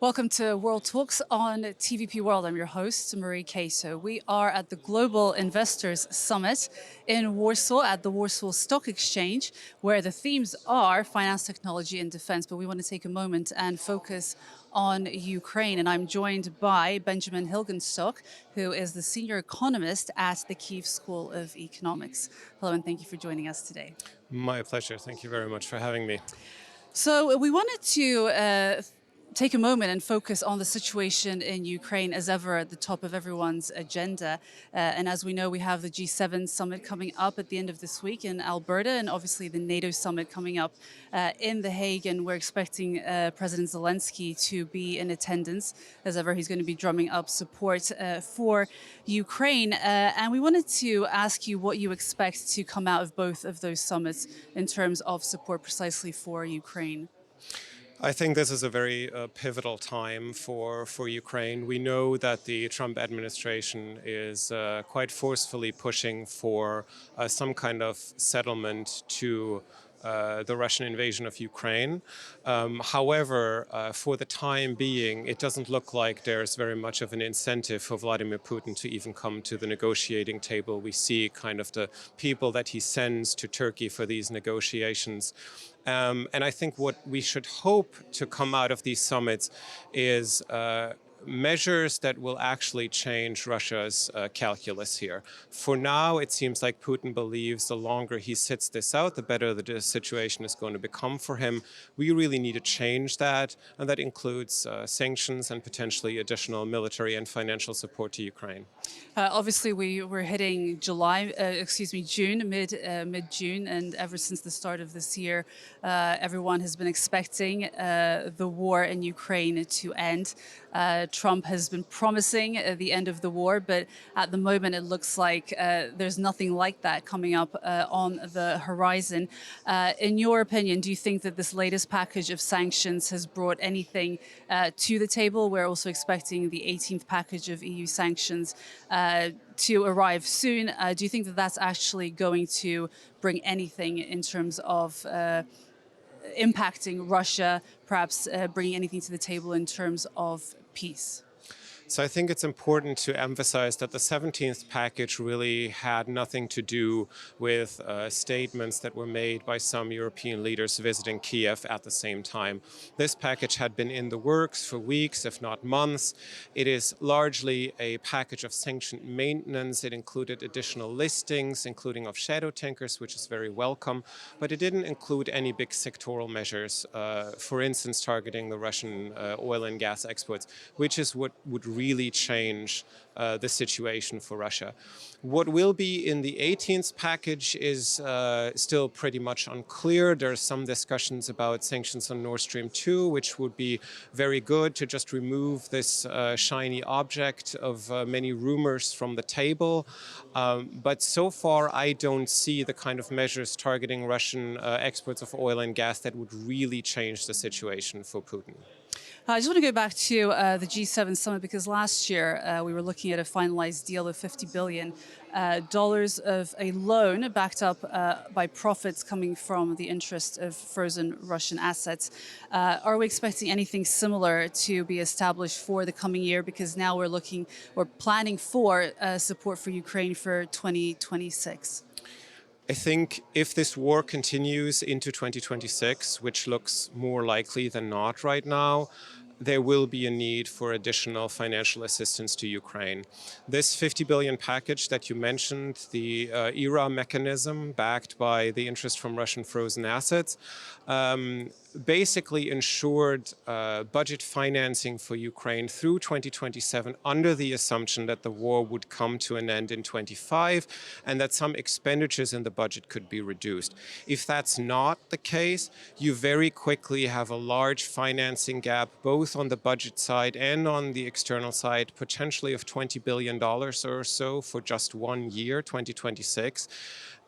Welcome to World Talks on TVP World. I'm your host, Marie Queso. We are at the Global Investors Summit in Warsaw at the Warsaw Stock Exchange, where the themes are finance, technology, and defense. But we want to take a moment and focus on Ukraine. And I'm joined by Benjamin Hilgenstock, who is the senior economist at the Kyiv School of Economics. Hello, and thank you for joining us today. My pleasure. Thank you very much for having me. So we wanted to take a moment and focus on the situation in Ukraine, as ever at the top of everyone's agenda. And as we know, we have the G7 summit coming up at the end of this week in Alberta, and obviously the NATO summit coming up in The Hague. And we're expecting President Zelensky to be in attendance. As ever, he's going to be drumming up support for Ukraine. And we wanted to ask you what you expect to come out of both of those summits in terms of support precisely for Ukraine. I think this is a very pivotal time for Ukraine. We know that the Trump administration is quite forcefully pushing for some kind of settlement to the Russian invasion of Ukraine. However, for the time being, it doesn't look like there's very much of an incentive for Vladimir Putin to even come to the negotiating table. We see kind of the people that he sends to Turkey for these negotiations. And I think what we should hope to come out of these summits is measures that will actually change Russia's calculus here. For now, it seems like Putin believes the longer he sits this out, the better the situation is going to become for him. We really need to change that, and that includes sanctions and potentially additional military and financial support to Ukraine. Obviously, we're hitting June, mid-June, and ever since the start of this year, everyone has been expecting the war in Ukraine to end. Trump has been promising the end of the war, but at the moment it looks like there's nothing like that coming up on the horizon. In your opinion, do you think that this latest package of sanctions has brought anything to the table? We're also expecting the 18th package of EU sanctions to arrive soon. Do you think that that's actually going to bring anything in terms of impacting Russia, perhaps bringing anything to the table in terms of peace? So I think it's important to emphasize that the 17th package really had nothing to do with statements that were made by some European leaders visiting Kiev at the same time. This package had been in the works for weeks, if not months. It is largely a package of sanction maintenance. It included additional listings, including of shadow tankers, which is very welcome, but it didn't include any big sectoral measures, for instance, targeting the Russian oil and gas exports, which is what would really change the situation for Russia. What will be in the 18th package is still pretty much unclear. There are some discussions about sanctions on Nord Stream 2, which would be very good to just remove this shiny object of many rumors from the table. But so far, I don't see the kind of measures targeting Russian exports of oil and gas that would really change the situation for Putin. I just want to go back to the G7 summit, because last year we were looking at a finalized deal of $50 billion of a loan backed up by profits coming from the interest of frozen Russian assets. Are we expecting anything similar to be established for the coming year? Because now we're planning for support for Ukraine for 2026. I think if this war continues into 2026, which looks more likely than not right now, there will be a need for additional financial assistance to Ukraine. This 50 billion package that you mentioned, the ERA mechanism backed by the interest from Russian frozen assets, basically ensured budget financing for Ukraine through 2027 under the assumption that the war would come to an end in 25 and that some expenditures in the budget could be reduced. If that's not the case, you very quickly have a large financing gap, both on the budget side and on the external side, potentially of $20 billion or so for just 1 year, 2026.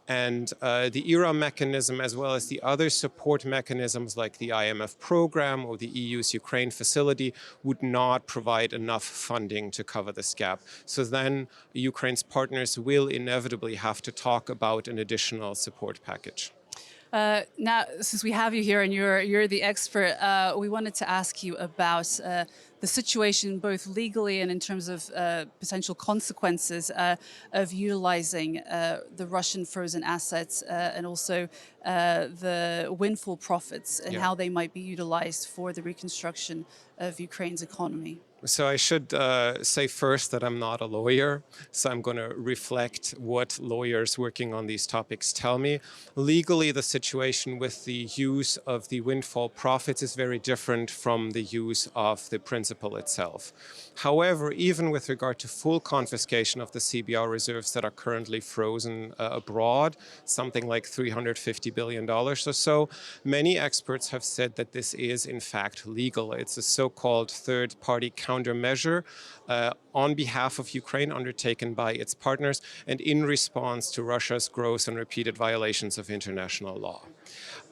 And the ERA mechanism, as well as the other support mechanisms like the IMF program or the EU's Ukraine facility, would not provide enough funding to cover this gap. So then Ukraine's partners will inevitably have to talk about an additional support package. Now, since we have you here and you're the expert, we wanted to ask you about the situation, both legally and in terms of potential consequences of utilizing the Russian frozen assets and also the windfall profits and Yeah. how they might be utilized for the reconstruction of Ukraine's economy. So I should say first that I'm not a lawyer, so I'm going to reflect what lawyers working on these topics tell me. Legally, the situation with the use of the windfall profits is very different from the use of the principal itself. However, even with regard to full confiscation of the CBR reserves that are currently frozen abroad, something like $350 billion or so, many experts have said that this is in fact legal. It's a so-called third-party countermeasure on behalf of Ukraine undertaken by its partners and in response to Russia's gross and repeated violations of international law.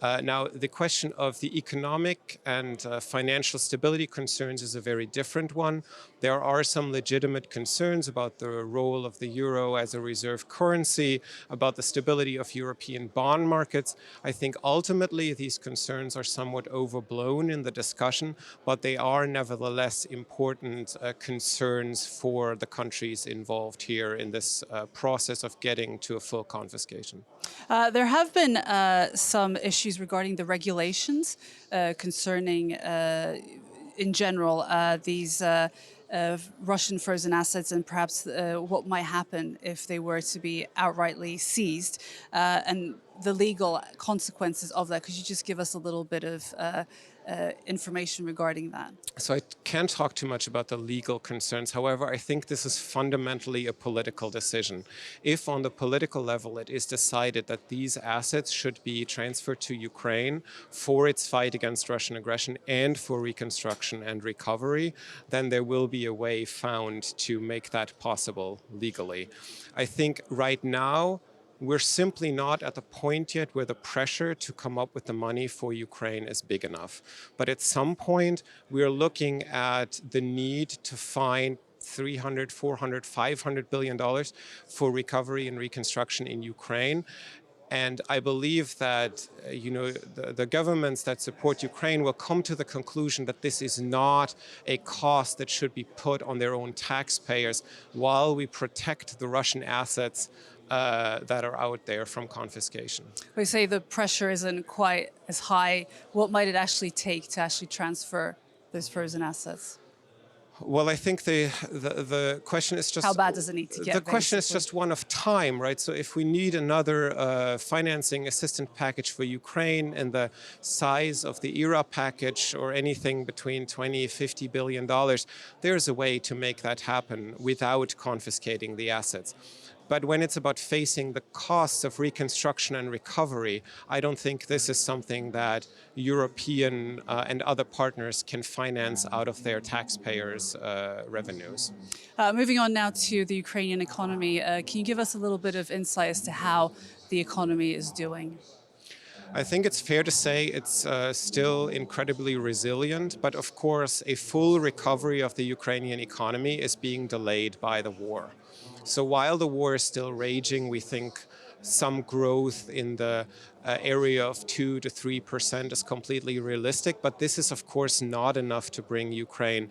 Now, the question of the economic and financial stability concerns is a very different one. There are some legitimate concerns about the role of the euro as a reserve currency, about the stability of European bond markets. I think ultimately these concerns are somewhat overblown in the discussion, but they are nevertheless important concerns for the countries involved here in this process of getting to a full confiscation. There have been some issues regarding the regulations concerning, in general, these Russian frozen assets and perhaps what might happen if they were to be outrightly seized and the legal consequences of that. Could you just give us a little bit of information regarding that? So I can't talk too much about the legal concerns. However, I think this is fundamentally a political decision. If on the political level it is decided that these assets should be transferred to Ukraine for its fight against Russian aggression and for reconstruction and recovery, then there will be a way found to make that possible legally. I think right now, we're simply not at the point yet where the pressure to come up with the money for Ukraine is big enough. But at some point, we're looking at the need to find 300, 400, 500 billion dollars for recovery and reconstruction in Ukraine. And I believe that the governments that support Ukraine will come to the conclusion that this is not a cost that should be put on their own taxpayers while we protect the Russian assets that are out there from confiscation. We say the pressure isn't quite as high. What might it actually take to actually transfer those frozen assets? Well, I think the question is just how bad does it need to get? The question is basically? just one of time, right? So if we need another financing assistance package for Ukraine and the size of the ERA package or anything between 20, 50 billion dollars, there's a way to make that happen without confiscating the assets. But when it's about facing the costs of reconstruction and recovery, I don't think this is something that European and other partners can finance out of their taxpayers' revenues. Moving on now to the Ukrainian economy, can you give us a little bit of insight as to how the economy is doing? I think it's fair to say it's still incredibly resilient, but of course, a full recovery of the Ukrainian economy is being delayed by the war. So while the war is still raging, we think some growth in the area of 2 to 3% is completely realistic, but this is of course not enough to bring Ukraine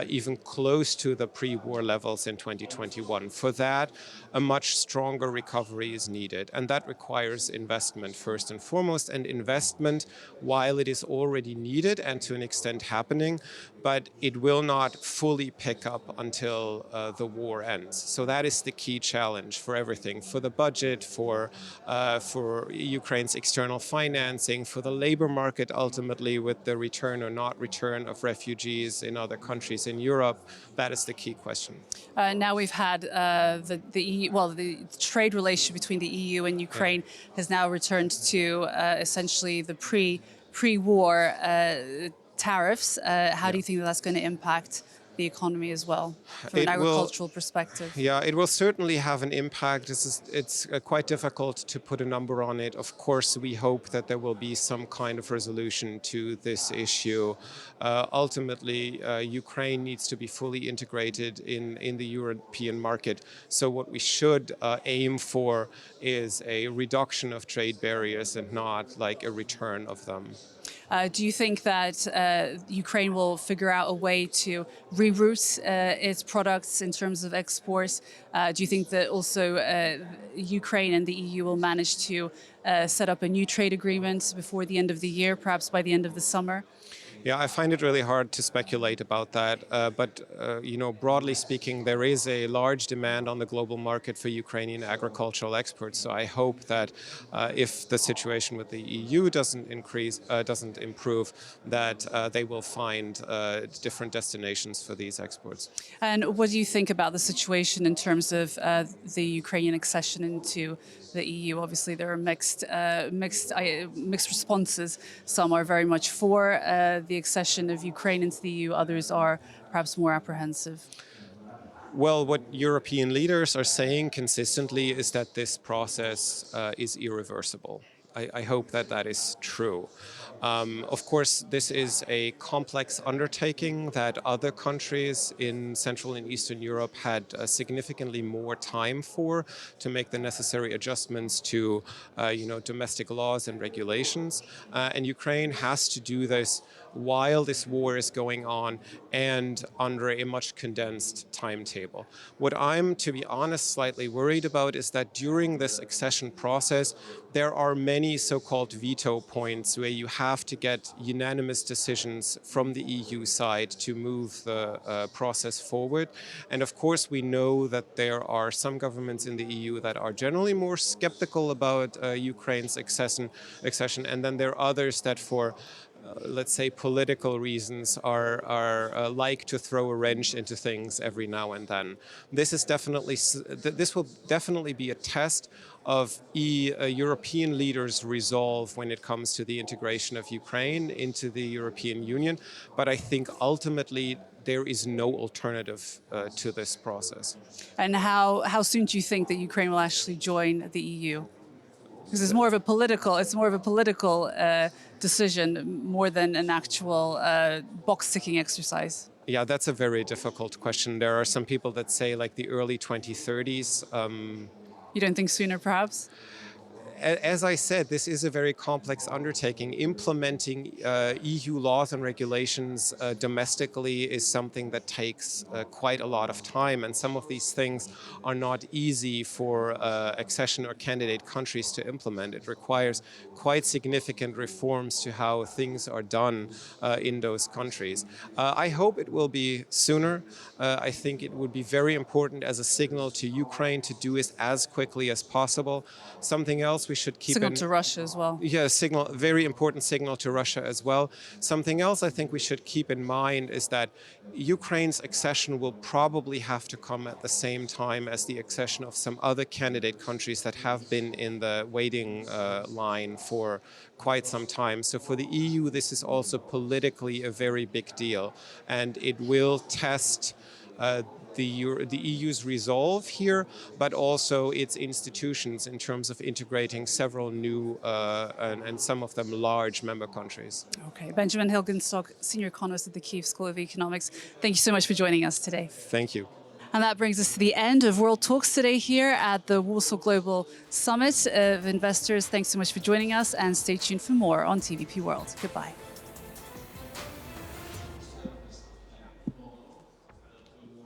even close to the pre-war levels in 2021. For that, a much stronger recovery is needed, and that requires investment first and foremost, and investment, while it is already needed and to an extent happening, but it will not fully pick up until the war ends. So that is the key challenge for everything, for the budget, for Ukraine's external financing, for the labor market ultimately with the return or not return of refugees in other countries in Europe. That is the key question. Now we've had the EU, well, the trade relation between the EU and Ukraine has now returned to essentially the pre-war tariffs. How do you think that that's going to impact the economy as well, from an agricultural perspective? Yeah, it will certainly have an impact. It's quite difficult to put a number on it. Of course, we hope that there will be some kind of resolution to this issue. Ultimately, Ukraine needs to be fully integrated in the European market. So what we should aim for is a reduction of trade barriers and not like a return of them. Do you think that Ukraine will figure out a way to reroute its products in terms of exports? Do you think that also Ukraine and the EU will manage to set up a new trade agreement before the end of the year, perhaps by the end of the summer? Yeah, I find it really hard to speculate about that. Broadly speaking, there is a large demand on the global market for Ukrainian agricultural exports. So I hope that if the situation with the EU doesn't improve, that they will find different destinations for these exports. And what do you think about the situation in terms of the Ukrainian accession into the EU? Obviously, there are mixed responses. Some are very much for the accession of Ukraine into the EU. Others are perhaps more apprehensive. Well, what European leaders are saying consistently is that this process is irreversible. I hope that that is true. Of course, this is a complex undertaking that other countries in Central and Eastern Europe had significantly more time for to make the necessary adjustments to, domestic laws and regulations. And Ukraine has to do this while this war is going on and under a much condensed timetable. What I'm, to be honest, slightly worried about is that during this accession process, there are many so-called veto points where you have to get unanimous decisions from the EU side to move the process forward. And of course, we know that there are some governments in the EU that are generally more skeptical about Ukraine's accession, and then there are others that for let's say political reasons are like to throw a wrench into things every now and then. This will definitely be a test of European leaders' resolve when it comes to the integration of Ukraine into the European Union. But I think ultimately there is no alternative to this process. And how soon do you think that Ukraine will actually join the EU? Because it's more of a political decision more than an actual box-ticking exercise. Yeah, that's a very difficult question. There are some people that say like the early 2030s. You don't think sooner, perhaps? As I said, this is a very complex undertaking. Implementing EU laws and regulations domestically is something that takes quite a lot of time, and some of these things are not easy for accession or candidate countries to implement. It requires quite significant reforms to how things are done in those countries. I hope it will be sooner. I think it would be very important as a signal to Ukraine to do it as quickly as possible. Something else we should keep signal to Russia as well. Yeah, very important signal to Russia as well. Something else I think we should keep in mind is that Ukraine's accession will probably have to come at the same time as the accession of some other candidate countries that have been in the waiting line for quite some time. So for the EU, this is also politically a very big deal, and it will test the EU's resolve here, but also its institutions in terms of integrating several new and some of them large member countries. Okay, Benjamin Hilgenstock, Senior Economist at the Kyiv School of Economics. Thank you so much for joining us today. Thank you. And that brings us to the end of World Talks today here at the Warsaw Global Summit of Investors. Thanks so much for joining us, and stay tuned for more on TVP World. Goodbye.